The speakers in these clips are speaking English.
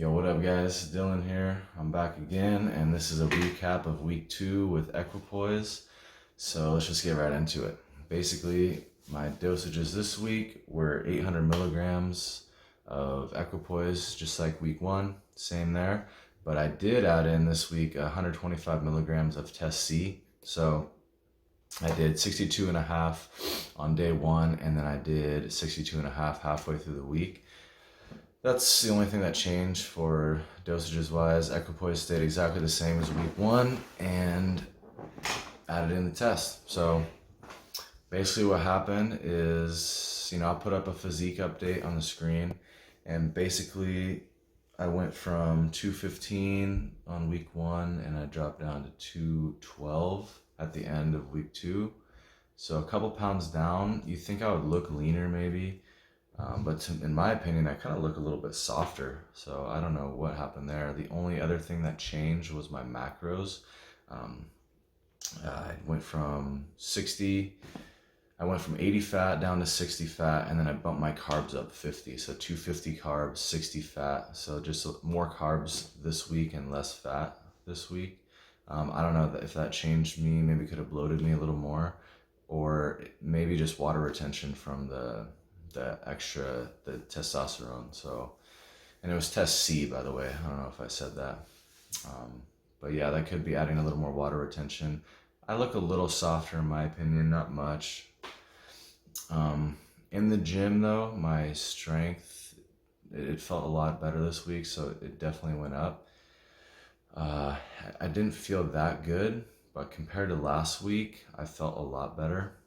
Yo, what up, guys? Dylan here. I'm back again, and this is a recap of week 2 with Equipoise. So let's just get right into it. Basically, my dosages this week were 800 milligrams of Equipoise, just like week 1, same there. But I did add in this week 125 milligrams of Test C. So I did 62.5 on day 1, and then I did 62.5 halfway through the week. That's the only thing that changed for dosages wise. Equipoise stayed exactly the same as week 1 and added in the test. So basically what happened is, I'll put up a Physique update on the screen, and basically I went from 215 on week 1 and I dropped down to 212 at the end of week 2. So a couple pounds down. You think I would look leaner maybe, but in my opinion, I kind of look a little bit softer. So I don't know what happened there. The only other thing that changed was my macros. I went from 80 fat down to 60 fat, and then I bumped my carbs up 50. So 250 carbs, 60 fat. So just more carbs this week and less fat this week. I don't know if that changed me. Maybe could have bloated me a little more, or maybe just water retention from the testosterone. So, and it was Test C, by the way. I don't know if I said that. But yeah, that could be adding a little more water retention. I look a little softer in my opinion, not much. In the gym though, my strength, it felt a lot better this week, so it definitely went up. I didn't feel that good, but compared to last week, I felt a lot better.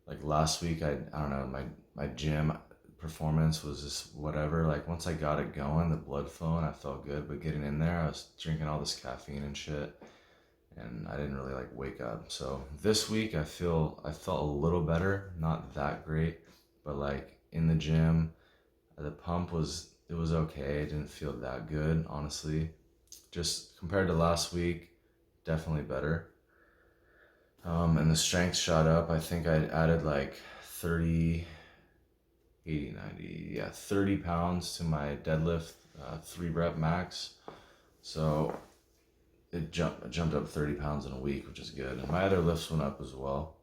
Like last week, I don't know, my gym performance was just whatever. Like once I got it going, the blood flowing, I felt good. But getting in there, I was drinking all this caffeine and shit, and I didn't really like wake up. So this week, I felt a little better, not that great, but like in the gym, the pump was okay. It didn't feel that good, honestly. Just compared to last week, definitely better. And the strength shot up. I think I added like 30, 80, 90, 30 pounds to my deadlift, 3 rep max. So it jumped up 30 pounds in a week, which is good. And my other lifts went up as well.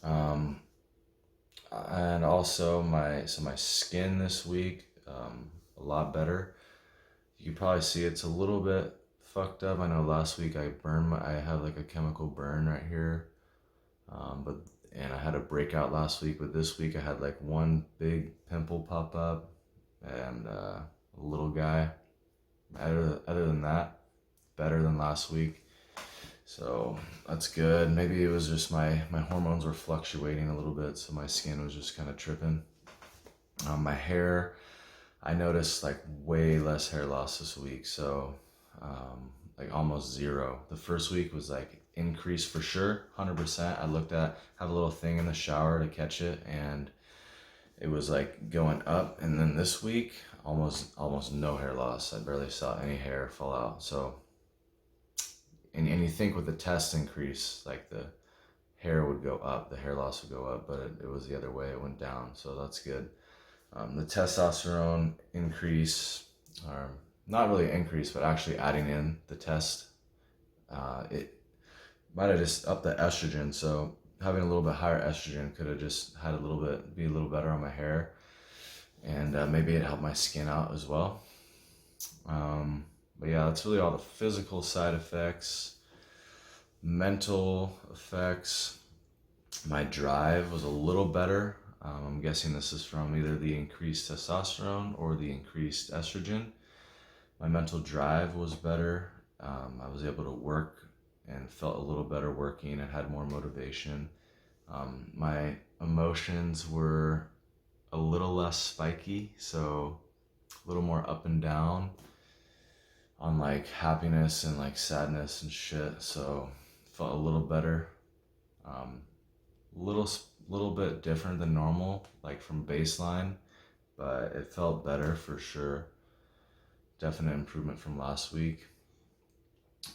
And also my skin this week, a lot better. You can probably see it's a little bit fucked up. I know last week I have like a chemical burn right here, and I had a breakout last week, but this week I had like one big pimple pop up and a little guy. Other than that, better than last week, so that's good. Maybe it was just my hormones were fluctuating a little bit, so my skin was just kind of tripping. My hair, I noticed like way less hair loss this week, so like almost zero. The first week was like increase for sure, 100%. I have a little thing in the shower to catch it, and it was like going up. And then this week, almost no hair loss. I barely saw any hair fall out. So, and you think with the test increase, like the hair would go up, the hair loss would go up, but it was the other way. It went down, so that's good. The testosterone increase, or not really increase, but actually adding in the test, it might have just upped the estrogen. So having a little bit higher estrogen could have just be a little better on my hair, and maybe it helped my skin out as well. But yeah, that's really all the physical side effects. Mental effects, my drive was a little better. I'm guessing this is from either the increased testosterone or the increased estrogen. My mental drive was better. I was able to work and felt a little better working and had more motivation. My emotions were a little less spiky, so a little more up and down on like happiness and like sadness and shit. So felt a little better. Little bit different than normal, like from baseline, but it felt better for sure. Definite improvement from last week.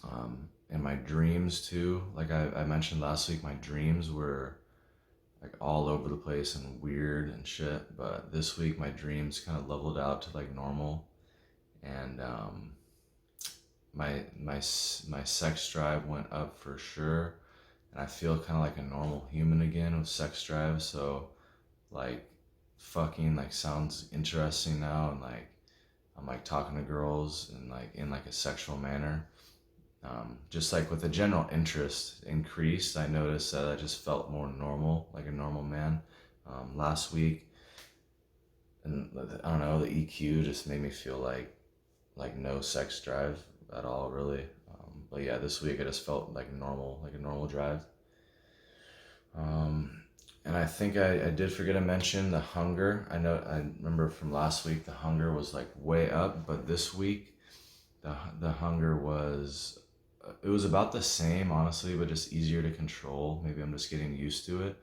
And my dreams too, like I mentioned last week, my dreams were like all over the place and weird and shit. But this week my dreams kind of leveled out to like normal, and my sex drive went up for sure, and I feel kind of like a normal human again with sex drive. So like fucking like sounds interesting now, and like I'm like talking to girls and like in like a sexual manner. Just like with the general interest increased, I noticed that I just felt more normal, like a normal man. Last week, and I don't know, the EQ just made me feel like no sex drive at all, really. But yeah, this week I just felt like normal, like a normal drive. And I think I did forget to mention the hunger. I remember from last week the hunger was like way up, but this week the hunger was it was about the same, honestly, but just easier to control. Maybe I'm just getting used to it,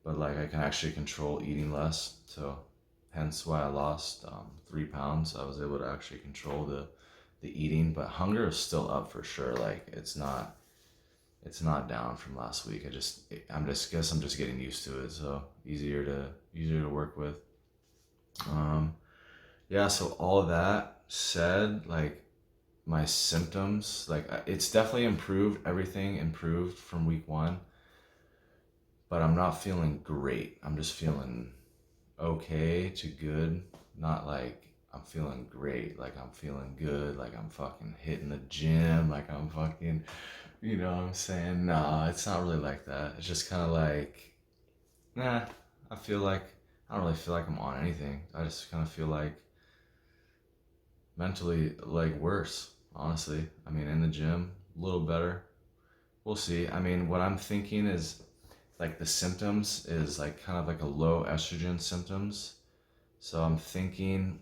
but like I can actually control eating less, so hence why I lost 3 pounds. I was able to actually control the eating, but hunger is still up for sure. Like it's not down from last week. I'm just getting used to it, so easier to work with. Yeah, so all of that said, like my symptoms, like it's definitely improved. Everything improved from week 1, but I'm not feeling great. I'm just feeling okay to good. Not like I'm feeling great, like I'm feeling good, like I'm fucking hitting the gym, like I'm fucking, you know what I'm saying? Nah, it's not really like that. It's just kind of like, nah, I feel like, I don't really feel like I'm on anything. I just kind of feel like mentally like worse, honestly. I mean, in the gym, a little better. We'll see. I mean, what I'm thinking is like the symptoms is like kind of like a low estrogen symptoms. So I'm thinking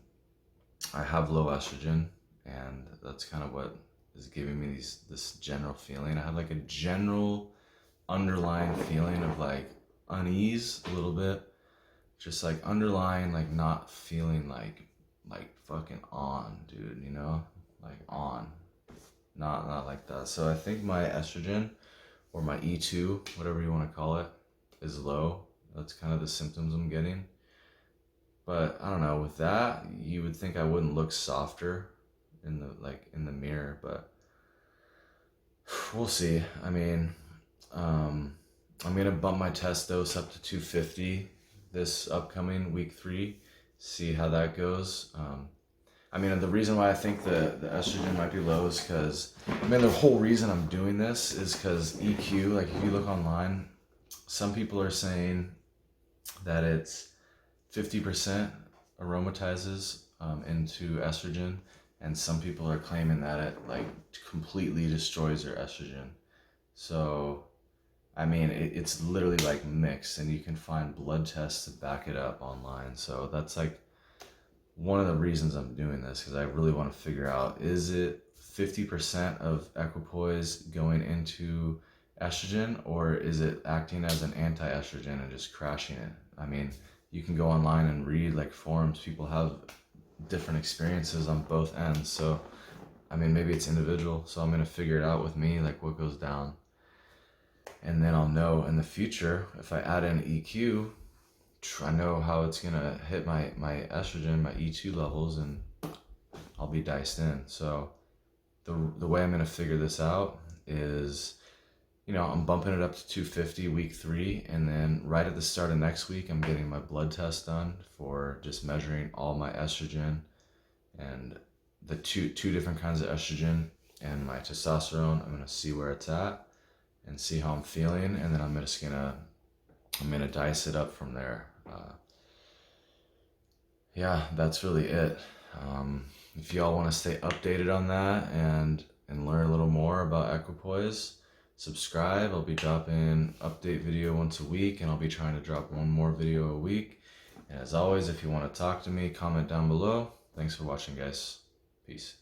I have low estrogen, and that's kind of what is giving me this general feeling. I have like a general underlying feeling of like unease a little bit, just like underlying like not feeling like fucking on, dude, you know, like on, not like that. So I think my estrogen or my E2, whatever you want to call it, is low. That's kind of the symptoms I'm getting. But I don't know, with that, you would think I wouldn't look softer in the mirror, but we'll see. I mean, I'm gonna bump my test dose up to 250 this upcoming week 3, see how that goes. I mean, the reason why I think the estrogen might be low is because, I mean, the whole reason I'm doing this is because EQ, like if you look online, some people are saying that it's 50% aromatizes into estrogen, and some people are claiming that it like completely destroys your estrogen. So, I mean, it's literally like mixed, and you can find blood tests to back it up online. So that's like one of the reasons I'm doing this, because I really want to figure out, is it 50% of Equipoise going into estrogen, or is it acting as an anti-estrogen and just crashing it? I mean, you can go online and read like forums. People have different experiences on both ends. So, I mean, maybe it's individual. So I'm going to figure it out with me, like what goes down. And then I'll know in the future, if I add in EQ, I know how it's going to hit my estrogen, my E2 levels, and I'll be diced in. So the way I'm going to figure this out is, you know, I'm bumping it up to 250 week 3, and then right at the start of next week, I'm getting my blood test done for just measuring all my estrogen and the two different kinds of estrogen and my testosterone. I'm gonna see where it's at and see how I'm feeling, and then I'm gonna dice it up from there. Yeah, that's really it. If y'all want to stay updated on that and learn a little more about Equipoise, subscribe. I'll be dropping update video once a week, and I'll be trying to drop one more video a week. And as always, if you want to talk to me, comment down below. Thanks for watching, guys. Peace.